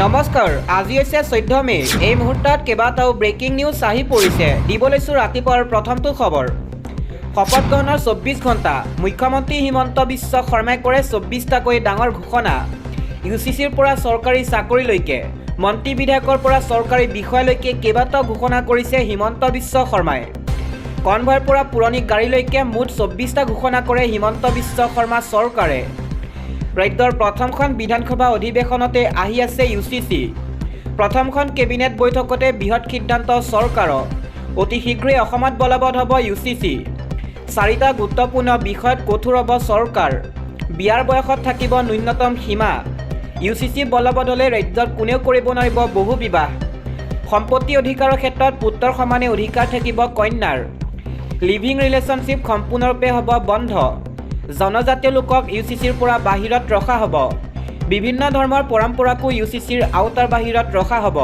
নমস্কাৰ, আজি হৈছে 14 মে। এই মুহূৰ্তত কেইবাটাও ব্ৰেকিং নিউজ আহি পৰিছে। দিব লৈছোঁ ৰাতিপুৱাৰ প্ৰথমটো খবৰ। শপত গ্ৰহণৰ 24 ঘণ্টা। মুখ্যমন্ত্ৰী হিমন্ত বিশ্ব শৰ্মাই কৰে 24টাকৈ ডাঙৰ ঘোষণা। UCCৰ পৰা চৰকাৰী চাকৰিলৈকে, মন্ত্ৰী বিধায়কৰ পৰা চৰকাৰী বিষয়ালৈকে কেইবাটাও ঘোষণা কৰিছে হিমন্ত বিশ্ব শৰ্মাই। কনভয়ৰ পৰা পুৰণি গাড়ীলৈকে মুঠ 24টা ঘোষণা কৰে হিমন্ত বিশ্ব শৰ্মা চৰকাৰে। ৰাজ্যৰ প্ৰথমখন বিধানসভা অধিৱেশনতে আহি আছে UCC। প্ৰথমখন কেবিনেট বৈঠকতে বৃহৎ সিদ্ধান্ত চৰকাৰৰ। অতি শীঘ্ৰেই অসমত বলবৎ হ'ব UCC। 4টা গুৰুত্বপূৰ্ণ বিষয়ত কঠোৰ হ'ব চৰকাৰ। বিয়াৰ বয়সত থাকিব ন্যূনতম সীমা। UCC বলবৎ হ'লে ৰাজ্যত কোনেও কৰিব নোৱাৰিব বহু বিবাহ। সম্পত্তি অধিকাৰৰ ক্ষেত্ৰত পুত্ৰৰ সমানে অধিকাৰ থাকিব কন্যাৰ। লিভিং ৰিলেশ্যনশ্বিপ সম্পূৰ্ণৰূপে হ'ব বন্ধ। জনজাতীয় লোকক UCCৰ পৰা বাহিৰত ৰখা হ'ব। বিভিন্ন ধৰ্মৰ পৰম্পৰাকো UCCৰ আওতাৰ বাহিৰত ৰখা হ'ব।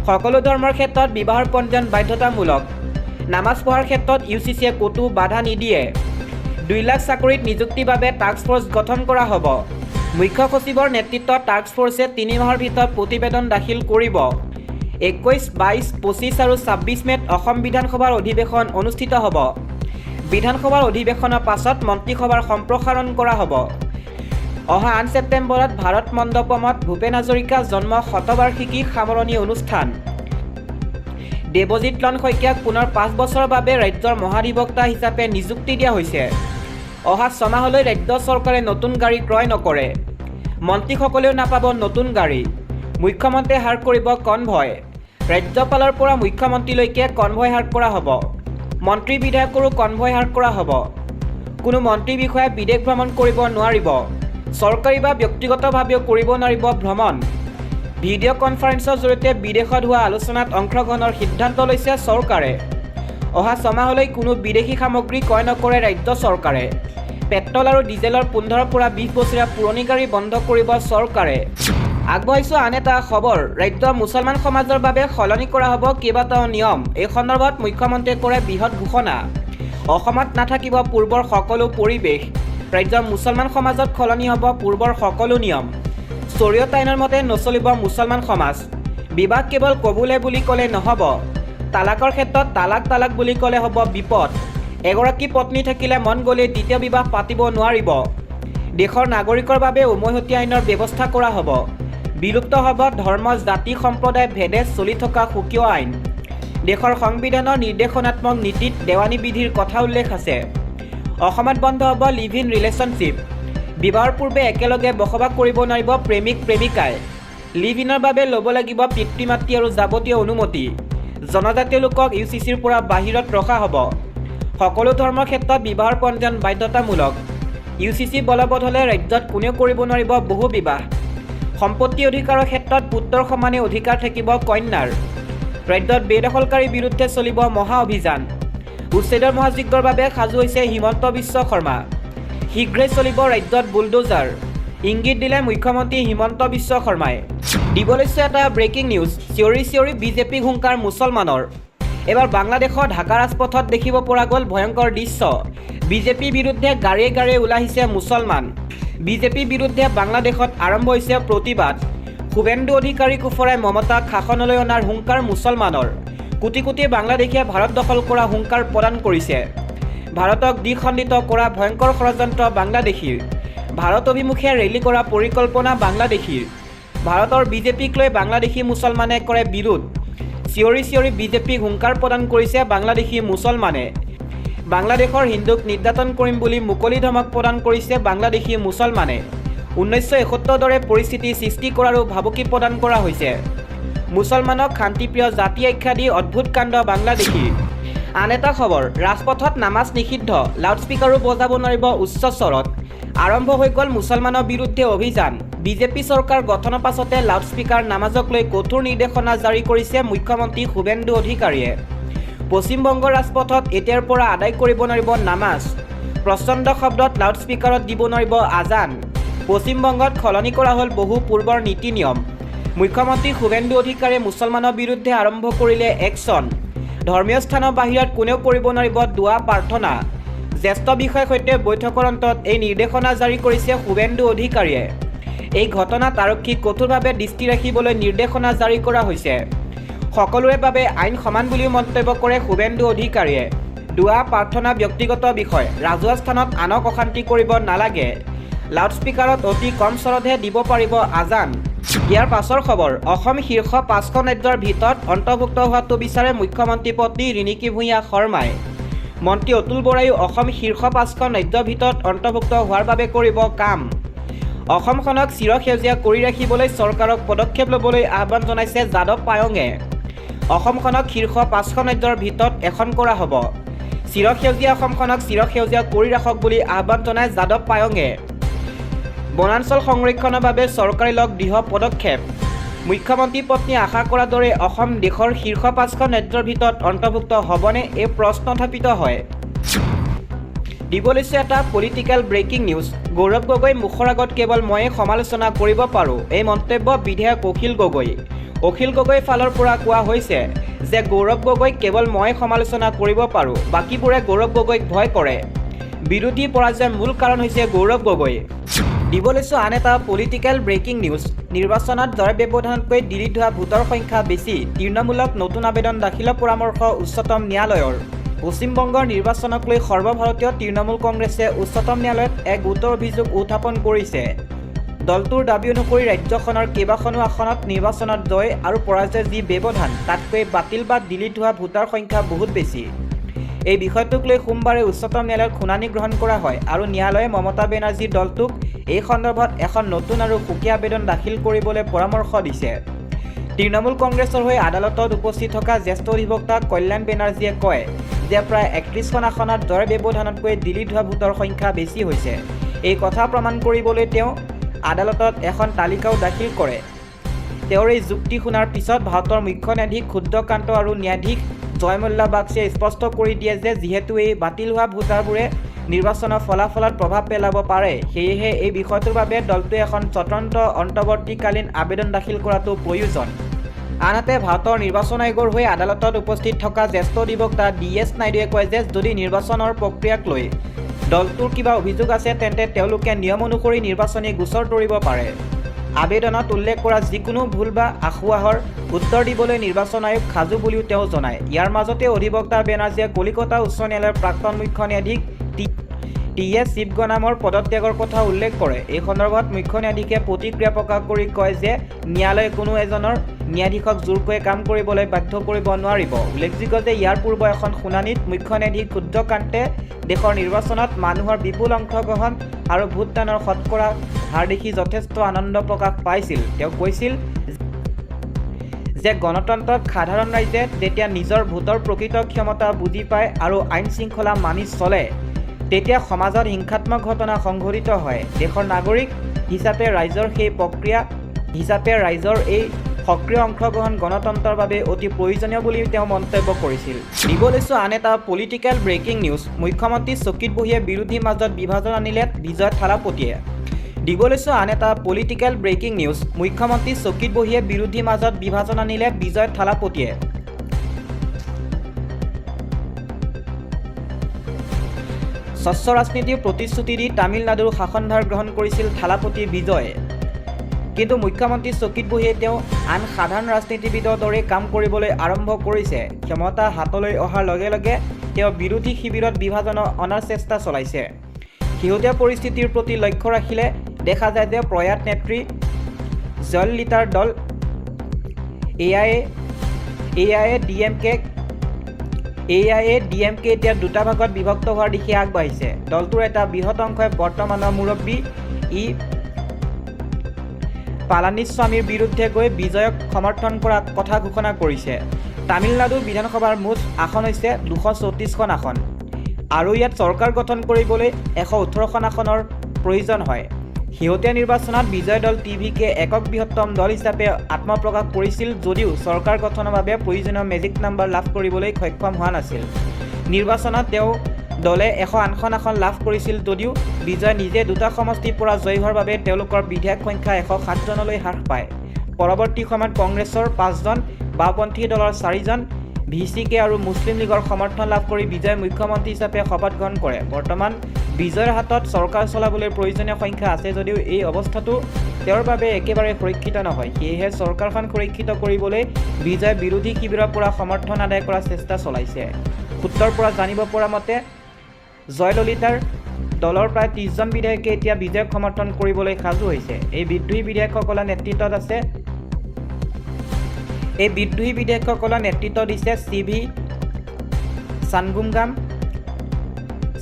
সকলো ধৰ্মৰ ক্ষেত্ৰত বিবাহৰ পঞ্জীয়ন বাধ্যতামূলক। নামাজ পঢ়াৰ ক্ষেত্ৰত UCCয়ে ক'তো বাধা নিদিয়ে। 2 লাখ চাকৰিত নিযুক্তিৰ বাবে টাস্ক ফ'ৰ্চ গঠন কৰা হ'ব। মুখ্য সচিবৰ নেতৃত্বত টাস্ক ফ'ৰ্চে 3 মাহৰ ভিতৰত প্ৰতিবেদন দাখিল কৰিব। 21, 22, 25 আৰু 26 মে'ত অসম বিধানসভাৰ অধিৱেশন অনুষ্ঠিত হ'ব। বিধানসভাৰ অধিৱেশনৰ পাছত মন্ত্ৰীসভাৰ সম্প্ৰসাৰণ কৰা হ'ব। অহা 8 ছেপ্টেম্বৰত ভাৰত মণ্ডপমত ভূপেন হাজৰিকা জন্ম শতবাৰ্ষিকী সামৰণি অনুষ্ঠান। দেৱজিৎ লন শইকীয়াক পুনৰ 5 বছৰৰ বাবে ৰাজ্যৰ মহাধিবক্তা হিচাপে নিযুক্তি দিয়া হৈছে। অহা 6 মাহলৈ ৰাজ্য চৰকাৰে নতুন গাড়ী ক্ৰয় নকৰে। মন্ত্ৰীসকলেও নাপাব নতুন গাড়ী। মুখ্যমন্ত্ৰীয়ে হ্ৰাস কৰিব কনভয়। ৰাজ্যপালৰ পৰা মুখ্যমন্ত্ৰীলৈকে কনভয় হ্ৰাস কৰা হ'ব। মন্ত্ৰী বিধায়কৰো কনভয় হ্ৰাস কৰা হ'ব। কোনো মন্ত্ৰী বিষয়াই বিদেশ ভ্ৰমণ কৰিব নোৱাৰিব। চৰকাৰী বা ব্যক্তিগতভাৱেও কৰিব নোৱাৰিব ভ্ৰমণ। ভিডিঅ' কনফাৰেন্সৰ জৰিয়তে বিদেশত হোৱা আলোচনাত অংশগ্ৰহণৰ সিদ্ধান্ত লৈছে চৰকাৰে। অহা 6 মাহলৈ কোনো বিদেশী সামগ্ৰী ক্ৰয় নকৰে ৰাজ্য চৰকাৰে। পেট্ৰল আৰু ডিজেলৰ 15 পৰা 20 বছৰীয়া পুৰণি গাড়ী বন্ধ কৰিব চৰকাৰে। আগবঢ়াইছোঁ আন এটা খবৰ। ৰাজ্যৰ মুছলমান সমাজৰ বাবে সলনি কৰা হ'ব কেইবাটাও নিয়ম। এই সন্দৰ্ভত মুখ্যমন্ত্ৰীয়ে কৰে বৃহৎ ঘোষণা। অসমত নাথাকিব পূৰ্বৰ সকলো পৰিৱেশ। ৰাজ্যৰ মুছলমান সমাজত সলনি হ'ব পূৰ্বৰ সকলো নিয়ম। শৰীয়ত আইনৰ মতে নচলিব মুছলমান সমাজ। বিবাহ কেৱল কবুলে বুলি ক'লে নহ'ব। তালাকৰ ক্ষেত্ৰত তালাক বুলি ক'লে হ'ব বিপদ। এগৰাকী পত্নী থাকিলে মন গ'লে দ্বিতীয় বিবাহ পাতিব নোৱাৰিব। দেশৰ নাগৰিকৰ বাবে উমৈহতীয়া আইনৰ ব্যৱস্থা কৰা হ'ব। বিলুপ্ত হ'ব ধৰ্ম জাতি সম্প্ৰদায় ভেদে চলি থকা সুকীয় আইন। দেশৰ সংবিধানৰ নিৰ্দেশনাত্মক নীতিত দেৱানী বিধিৰ কথা উল্লেখ আছে। অসমত বন্ধ হ'ব লিভ ইন ৰিলেশ্যনশ্বিপ। বিবাহৰ পূৰ্বে একেলগে বসবাস কৰিব নোৱাৰিব প্ৰেমিক প্ৰেমিকাই। লিভ ইনৰ বাবে ল'ব লাগিব পিতৃ মাতৃ আৰু যাৱতীয় অনুমতি। জনজাতীয় লোকক UCCৰ পৰা বাহিৰত ৰখা হ'ব। সকলো ধৰ্মৰ ক্ষেত্ৰত বিবাহৰ পঞ্জীয়ন বাধ্যতামূলক। UCC বলবৎ হ'লে ৰাজ্যত কোনেও কৰিব নোৱাৰিব বহু বিবাহ। সম্পত্তি অধিকাৰৰ ক্ষেত্ৰত পুত্ৰৰ সমানে অধিকাৰ থাকিব কন্যাৰ। ৰাজ্যত বেদখলকাৰীৰ বিৰুদ্ধে চলিব মহা অভিযান। উচ্ছেদৰ মহাযজ্ঞৰ বাবে সাজু হৈছে হিমন্ত বিশ্ব শৰ্মা। শীঘ্ৰেই চলিব ৰাজ্যত বুলডোজাৰ। ইংগিত দিলে মুখ্যমন্ত্ৰী হিমন্ত বিশ্ব শৰ্মাই। দিব লৈছোঁ এটা ব্ৰেকিং নিউজ। চিঞৰি BJP হুংকাৰ মুছলমানৰ। এবাৰ বাংলাদেশৰ ঢাকা ৰাজপথত দেখিব পৰা গ'ল ভয়ংকৰ দৃশ্য। BJP বিৰুদ্ধে গাড়ীয়ে ওলাই আহিছে মুছলমান। BJP বিৰুদ্ধে বাংলাদেশত আৰম্ভ হৈছে প্ৰতিবাদ। শুভেন্দু অধিকাৰীক ওফৰাই মমতাক শাসনলৈ অনাৰ হুংকাৰ মুছলমানৰ। কোটি কোটি বাংলাদেশীয়ে ভাৰত দখল কৰা হুংকাৰ প্ৰদান কৰিছে। ভাৰতক দ্বিখণ্ডিত কৰা ভয়ংকৰ ষড়যন্ত্ৰ বাংলাদেশীৰ। ভাৰত অভিমুখে ৰেলী কৰা পৰিকল্পনা বাংলাদেশীৰ। ভাৰতৰ BJPক লৈ বাংলাদেশী মুছলমানে কৰে বিৰোধ। চিঞৰি BJPক হুংকাৰ প্ৰদান কৰিছে বাংলাদেশী মুছলমানে। বাংলাদেশৰ হিন্দুক নিৰ্যাতন কৰিম বুলি মুকলি ধমক প্ৰদান কৰিছে বাংলাদেশী মুছলমানে। 1971 দৰে পৰিস্থিতি সৃষ্টি কৰাৰো ভাবুকি প্ৰদান কৰা হৈছে। মুছলমানক শান্তিপ্ৰিয় জাতি আখ্যা দি অদ্ভুত কাণ্ড বাংলাদেশী। আন এটা খবৰ। ৰাজপথত নামাজ নিষিদ্ধ। লাউডস্পিকাৰো বজাব নোৱাৰিব উচ্চ স্বৰত। আৰম্ভ হৈ গ'ল মুছলমানৰ বিৰুদ্ধে অভিযান। BJP চৰকাৰ গঠনৰ পাছতে লাউডস্পিকাৰ নামাজক লৈ কঠোৰ নিৰ্দেশনা জাৰি কৰিছে মুখ্যমন্ত্ৰী শুভেন্দু অধিকাৰীয়ে। পশ্চিমবংগৰ ৰাজপথত এতিয়াৰ পৰা আদায় কৰিব নোৱাৰিব নামাজ। প্ৰচণ্ড শব্দত লাউডস্পিকাৰত দিব নোৱাৰিব আজান। পশ্চিমবংগত সলনি কৰা হ'ল বহু পূৰ্বৰ নীতি নিয়ম। মুখ্যমন্ত্ৰী শুভেন্দু অধিকাৰীয়ে মুছলমানৰ বিৰুদ্ধে আৰম্ভ কৰিলে একশ্যন। ধৰ্মীয় স্থানৰ বাহিৰত কোনেও কৰিব নোৱাৰিব দোৱা প্ৰাৰ্থনা। জ্যেষ্ঠ বিষয়াৰ সৈতে বৈঠকৰ অন্তত এই নিৰ্দেশনা জাৰি কৰিছে শুভেন্দু অধিকাৰীয়ে। এই ঘটনাত আৰক্ষীক কঠোৰভাৱে দৃষ্টি ৰাখিবলৈ নিৰ্দেশনা জাৰি কৰা হৈছে। সকলোৰে বাবে আইন সমান বুলিও মন্তব্য কৰে শুভেন্দু অধিকাৰীয়ে। দুৱা প্ৰাৰ্থনা ব্যক্তিগত বিষয়, ৰাজহুৱা স্থানত আনক অশান্তি কৰিব নালাগে। লাউডস্পিকাৰত অতি কম স্বৰতহে দিব পাৰিব আজান। ইয়াৰ পাছৰ খবৰ, অসম শীৰ্ষ 5খন ৰাজ্যৰ ভিতৰত অন্তৰ্ভুক্ত হোৱাটো বিচাৰে মুখ্যমন্ত্ৰী পত্নী ৰিণিকী ভূঞা শৰ্মাই। মন্ত্ৰী অতুল বৰাইও অসম শীৰ্ষ 5খন ৰাজ্যৰ ভিতৰত অন্তৰ্ভুক্ত হোৱাৰ বাবে কৰিব কাম। অসমখনক চিৰসেউজীয়া কৰি ৰাখিবলৈ চৰকাৰক পদক্ষেপ ল'বলৈ আহ্বান জনাইছে যাদৱ পায়ঙে। অসমখনক শীৰ্ষ 5খন ৰাজ্যৰ ভিতৰত এখন কৰা হ'ব। চিৰসেউজীয়া অসমখনক চিৰসেউজীয়া কৰি ৰাখক বুলি আহ্বান জনায় যাদৱ পায়ঙে। বনাঞ্চল সংৰক্ষণৰ বাবে চৰকাৰে লওক দৃঢ় পদক্ষেপ। মুখ্যমন্ত্ৰী পত্নীয়ে আশা কৰাৰ দৰে অসম দেশৰ শীৰ্ষ 5খন ৰাজ্যৰ ভিতৰত অন্তৰ্ভুক্ত হ'বনে, এই প্ৰশ্ন উত্থাপিত হয়। দিব লৈছে এটা political breaking news. Gaurav Gogoi মুখৰ আগত কেৱল ময়ে সমালোচনা কৰিব পাৰোঁ, এই মন্তব্য বিধায়ক অখিল গগৈ। অখিল গগৈৰ ফালৰ পৰা কোৱা হৈছে যে গৌৰৱ গগৈক কেৱল মই সমালোচনা কৰিব পাৰোঁ, বাকীবোৰে গৌৰৱ গগৈক ভয় কৰে। বিৰোধী পৰাজয়ৰ মূল কাৰণ হৈছে গৌৰৱ গগৈ। দিব লৈছোঁ আন এটা পলিটিকেল ব্ৰেকিং নিউজ। নিৰ্বাচনত জয় ব্যৱধানতকৈ দিল্লীত হোৱা ভোটৰ সংখ্যা বেছি, তৃণমূলক নতুন আবেদন দাখিলৰ পৰামৰ্শ উচ্চতম ন্যায়ালয়ৰ। পশ্চিমবংগৰ নিৰ্বাচনক লৈ সৰ্বভাৰতীয় তৃণমূল কংগ্ৰেছে উচ্চতম ন্যায়ালয়ত এক গোচৰ অভিযোগ উত্থাপন কৰিছে। দলটোৰ দাবী অনুসৰি ৰাজ্যখনৰ কেইবাখনো আসনত নিৰ্বাচনত জয় আৰু পৰাজয়ৰ যি ব্যৱধান, তাতকৈ বাতিল বা দিল্লীত হোৱা ভোটাৰ সংখ্যা বহুত বেছি। এই বিষয়টোক লৈ সোমবাৰে উচ্চতম ন্যায়ালয়ত শুনানি গ্ৰহণ কৰা হয় আৰু ন্যায়ালয়ে মমতা বেনাৰ্জীৰ দলটোক এই সন্দৰ্ভত এখন নতুন আৰু সুকীয়া আবেদন দাখিল কৰিবলৈ পৰামৰ্শ দিছে। তৃণমূল কংগ্ৰেছৰ হৈ আদালতত উপস্থিত থকা জ্যেষ্ঠ অধিবক্তা কল্যাণ বেনাৰ্জীয়ে কয় যে প্ৰায় 31খন আসনত জয়ৰ ব্যৱধানতকৈ দিল্লীত হোৱা ভোটৰ সংখ্যা বেছি হৈছে। এই কথা প্ৰমাণ কৰিবলৈ তেওঁ আদালতত এখন তালিকাও দাখিল কৰে। তেওঁৰ এই যুক্তি শুনাৰ পিছত ভাৰতৰ মুখ্য ন্যায়াধীশ ক্ষুদ্ৰকান্ত আৰু ন্যায়াধীশ জয় মল্লা বাগচীয়ে স্পষ্ট কৰি দিয়ে যে যিহেতু এই বাতিল হোৱা ভোটাৰবোৰে নিৰ্বাচনৰ ফলাফলত প্ৰভাৱ পেলাব পাৰে, সেয়েহে এই বিষয়টোৰ বাবে দলটোৱে এখন স্বতন্ত্ৰ অন্তৰ্বৰ্তীকালীন আবেদন দাখিল কৰাটো প্ৰয়োজন। আনহাতে ভাৰতৰ নিৰ্বাচন আয়োগৰ হৈ আদালতত উপস্থিত থকা জ্যেষ্ঠ অধিবক্তা DS নাইডুৱে কয় যে যদি নিৰ্বাচনৰ প্ৰক্ৰিয়াক লৈ দলটোৰ কিবা অভিযোগ আছে তেন্তে তেওঁলোকে নিয়ম অনুসৰি নিৰ্বাচনী গোচৰ তৰিব পাৰে। আবেদনত উল্লেখ কৰা যিকোনো ভুল বা আসোঁৱাহৰ উত্তৰ দিবলৈ নিৰ্বাচন আয়োগ সাজু বুলিও তেওঁ জনায়। ইয়াৰ মাজতে অধিবক্তা বেনাৰ্জীয়ে কলিকতা উচ্চ ন্যায়ালয়ৰ প্ৰাক্তন মুখ্য ন্যায়াধীশ TS শিৱগনামৰ পদত্যাগৰ কথা উল্লেখ কৰে। এই সন্দৰ্ভত মুখ্য ন্যায়াধীশে প্ৰতিক্ৰিয়া প্ৰকাশ কৰি কয় যে ন্যায়ালয়ে কোনো এজনৰ ন্যায়াধীশক জোৰকৈ কাম কৰিবলৈ বাধ্য কৰিব নোৱাৰিব। উল্লেখযোগ্য যে ইয়াৰ পূৰ্বে এখন শুনানিত মুখ্য ন্যায়াধীশ ক্ষুদ্ৰকান্তে দেশৰ নিৰ্বাচনত মানুহৰ বিপুল অংশগ্ৰহণ আৰু ভোটদানৰ শতকৰা হাৰ দেখি যথেষ্ট আনন্দ প্ৰকাশ পাইছিল। তেওঁ কৈছিল যে গণতন্ত্ৰত সাধাৰণ ৰাইজে যেতিয়া নিজৰ ভোটৰ প্ৰকৃত ক্ষমতা বুজি পায় আৰু আইন শৃংখলা মানি চলে, তেতিয়া সমাজত হিংসাত্মক ঘটনা সংঘটিত হয়। দেশৰ নাগৰিক হিচাপে ৰাইজৰ সেই প্ৰক্ৰিয়া হিচাপে ৰাইজৰ এই সক্ৰিয় অংশগ্ৰহণ গণতন্ত্ৰৰ বাবে অতি প্ৰয়োজনীয় বুলি তেওঁ মন্তব্য কৰিছিল। দিব লৈছোঁ আন এটা পলিটিকেল ব্ৰেকিং নিউজ। মুখ্যমন্ত্ৰী চকীত বহিয়ে বিৰোধীৰ মাজত বিভাজন আনিলে বিজয় থালাপতিয়ে। দিব লৈছোঁ আন এটা পলিটিকেল ব্ৰেকিং নিউজ। মুখ্যমন্ত্ৰী চকীত বহিয়ে বিৰোধীৰ মাজত বিভাজন আনিলে বিজয় থালাপতিয়ে। স্বচ্ছ ৰাজনীতিৰ প্ৰতিশ্ৰুতি দি তামিলনাডুৰ শাসনভাৰ গ্ৰহণ কৰিছিল থালাপতি বিজয়। কিন্তু মুখ্যমন্ত্ৰী চকীত বহিয়ে তেওঁ আন সাধাৰণ ৰাজনীতিবিদৰ দৰে কাম কৰিবলৈ আৰম্ভ কৰিছে। ক্ষমতা হাতলৈ অহাৰ লগে লগে তেওঁ বিৰোধী শিবিৰত বিভাজন অনাৰ চেষ্টা চলাইছে। শেহতীয়া পৰিস্থিতিৰ প্ৰতি লক্ষ্য ৰাখিলে দেখা যায় যে প্ৰয়াত নেত্ৰী জয়ললিতাৰ দল AIADMK এতিয়া দুটা ভাগত বিভক্ত হোৱাৰ দিশে আগবাঢ়িছে। দলটোৰ এটা বৃহৎ অংশই বৰ্তমানৰ মুৰব্বী পালানিস্বামীৰ বিৰুদ্ধে গৈ বিজয়ক সমৰ্থন কৰাৰ কথা ঘোষণা কৰিছে। তামিলনাডু বিধানসভাৰ মুঠ আসন হৈছে 234খন আসন আৰু ইয়াত চৰকাৰ গঠন কৰিবলৈ 118খন আসনৰ প্ৰয়োজন হয়। শেহতীয়া নিৰ্বাচনত বিজয় দল TVK একক বৃহত্তম দল হিচাপে আত্মপ্ৰকাশ কৰিছিল যদিও চৰকাৰ গঠনৰ বাবে প্ৰয়োজনীয় মেজিক নাম্বাৰ লাভ কৰিবলৈ সক্ষম হোৱা নাছিল। নিৰ্বাচনত তেওঁ দলে 108খন আসন লাভ কৰিছিল যদিও বিজয় নিজে দুটা সমষ্টিৰ পৰা জয়ী হোৱাৰ বাবে তেওঁলোকৰ বিধায়ক সংখ্যা 107জনলৈ হ্ৰাস পায়। পৰৱৰ্তী সময়ত কংগ্ৰেছৰ 5জন, বাওঁপন্থী দলৰ 4জন, VCK আৰু মুছলিম লীগৰ সমৰ্থন লাভ কৰি বিজয় মুখ্যমন্ত্ৰী হিচাপে শপত গ্ৰহণ কৰে। বৰ্তমান বিজয়ৰ হাতত চৰকাৰ চলাবলৈ প্ৰয়োজনীয় সংখ্যা আছে যদিও এই অৱস্থাটো তেওঁৰ বাবে একেবাৰে সুৰক্ষিত নহয়। সেয়েহে চৰকাৰখন সুৰক্ষিত কৰিবলৈ বিজয় বিৰোধী শিবিৰৰ পৰা সমৰ্থন আদায় কৰাৰ চেষ্টা চলাইছে। সূত্ৰৰ পৰা জানিব পৰা মতে জয়ললিতাৰ দলৰ প্ৰায় 30জন বিধায়কে এতিয়া বিজয়ক সমৰ্থন কৰিবলৈ সাজু হৈছে। এই বিদ্ৰোহী বিধায়কসকলৰ নেতৃত্ব দিছে CV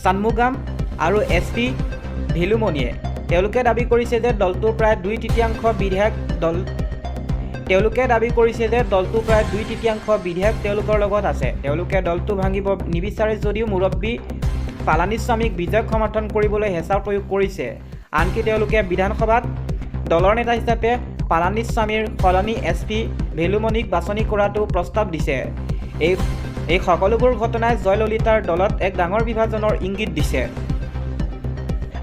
চানমুগাম আৰু SP ভেলুমণিয়ে। তেওঁলোকে দাবী কৰিছে যে দলটোৰ প্ৰায় 2/3 বিধায়ক তেওঁলোকৰ লগত আছে। তেওঁলোকে দলটো ভাঙিব নিবিচাৰে যদিও মুৰব্বী পালানিস্বামীক বিজয়ক সমৰ্থন কৰিবলৈ হেঁচা প্ৰয়োগ কৰিছে। আনকি তেওঁলোকে বিধানসভাত দলৰ নেতা হিচাপে পালানিস্বামীৰ সলনি SP ভেলুমণিক বাছনি কৰাটো প্ৰস্তাৱ দিছে। এই সকলোবোৰ ঘটনাই জয়ললিতাৰ দলত এক ডাঙৰ বিভাজনৰ ইংগিত দিছে।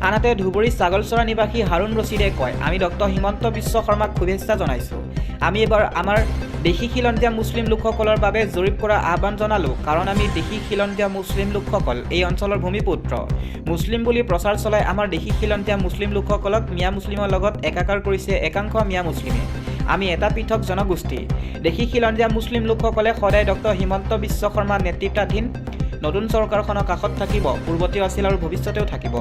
আনহাতে ধুবুৰী ছাগলচৰা নিবাসী হাৰুণ ৰছিদে কয়, আমি ডক্টৰ হিমন্ত বিশ্ব শৰ্মাক শুভেচ্ছা জনাইছোঁ। আমি এবাৰ আমাৰ দেশী খিলঞ্জীয়া মুছলিম লোকসকলৰ বাবে জৰীপ কৰাৰ আহ্বান জনালোঁ, কাৰণ আমি দেশী খিলঞ্জীয়া মুছলিম লোকসকল এই অঞ্চলৰ ভূমিপুত্ৰ। মুছলিম বুলি প্ৰচাৰ চলাই আমাৰ দেশী খিলঞ্জীয়া মুছলিম লোকসকলক মিয়া মুছলিমৰ লগত একাকাৰ কৰিছে একাংশ মিয়া মুছলিমে। আমি এটা পৃথক জনগোষ্ঠী। দেশী খিলঞ্জীয়া মুছলিম লোকসকলে সদায় ডক্টৰ হিমন্ত বিশ্ব শৰ্মা নেতৃত্বাধীন নতুন চৰকাৰখনৰ কাষত থাকিব, পূৰ্বতেও আছিল আৰু ভৱিষ্যতেও থাকিব।